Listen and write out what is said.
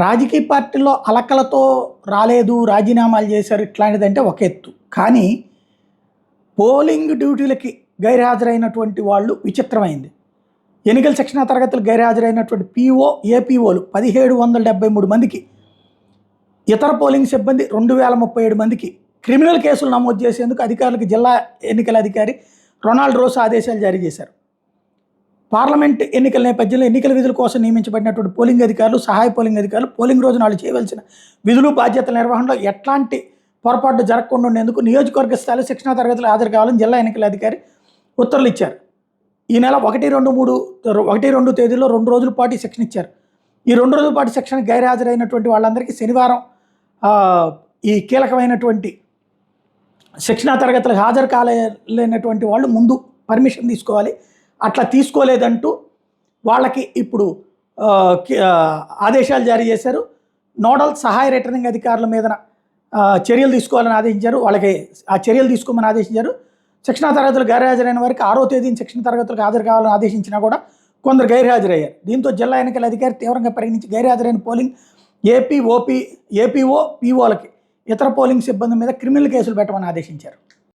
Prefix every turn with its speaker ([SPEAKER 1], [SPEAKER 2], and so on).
[SPEAKER 1] రాజకీయ పార్టీల్లో అలకలతో రాలేదు, రాజీనామాలు చేశారు ఇట్లాంటిదంటే ఒక ఎత్తు. కానీ పోలింగ్ డ్యూటీలకి గైర్హాజరైనటువంటి వాళ్ళు విచిత్రమైంది. ఎన్నికల శిక్షణా తరగతులకు గైర్హాజరైనటువంటి పీఓ, ఏపీఓలు 1773 మందికి, ఇతర పోలింగ్ సిబ్బంది 2037 మందికి క్రిమినల్ కేసులు నమోదు చేసేందుకు అధికారులకు జిల్లా ఎన్నికల అధికారి రొనాల్డ్ రోస్ ఆదేశాలు జారీ చేశారు. పార్లమెంట్ ఎన్నికల నేపథ్యంలో ఎన్నికల విధుల కోసం నియమించబడినటువంటి పోలింగ్ అధికారులు, సహాయ పోలింగ్ అధికారులు పోలింగ్ రోజున వాళ్ళు చేయవలసిన విధులు, బాధ్యతల నిర్వహణలో ఎట్లాంటి పొరపాటు జరగకుండా ఉండేందుకు నియోజకవర్గ స్థాయిలో శిక్షణా తరగతులు హాజరు కావాలని జిల్లా ఎన్నికల అధికారి ఉత్తర్వులు ఇచ్చారు. ఈ నెల 1, 2 తేదీల్లో 2 రోజుల పాటు శిక్షణ ఇచ్చారు. ఈ 2 రోజుల పాటు శిక్షణకు గైర్హాజరైనటువంటి వాళ్ళందరికీ శనివారం ఈ కీలకమైనటువంటి శిక్షణా తరగతులకు హాజరు కాలేనటువంటి వాళ్ళు ముందు పర్మిషన్ తీసుకోవాలి. అట్లా తీసుకోలేదంటూ వాళ్ళకి ఇప్పుడు ఆదేశాలు జారీ చేశారు. నోడల్ సహాయ రిటర్నింగ్ అధికారుల మీద చర్యలు తీసుకోవాలని ఆదేశించారు. వాళ్ళకి ఆ చర్యలు తీసుకోమని ఆదేశించారు. శిక్షణా తరగతులు గైర్హాజరైన వారికి 6వ తేదీన శిక్షణ తరగతులకు హాజరు కావాలని ఆదేశించినా కూడా కొందరు గైర్హాజరయ్యారు. దీంతో జిల్లా ఎన్నికల అధికారి తీవ్రంగా పరిగణించి గైర్హాజరైన పోలింగ్ ఏపీఓ, పీఓలకి, ఇతర పోలింగ్ సిబ్బంది మీద క్రిమినల్ కేసులు పెట్టమని ఆదేశించారు.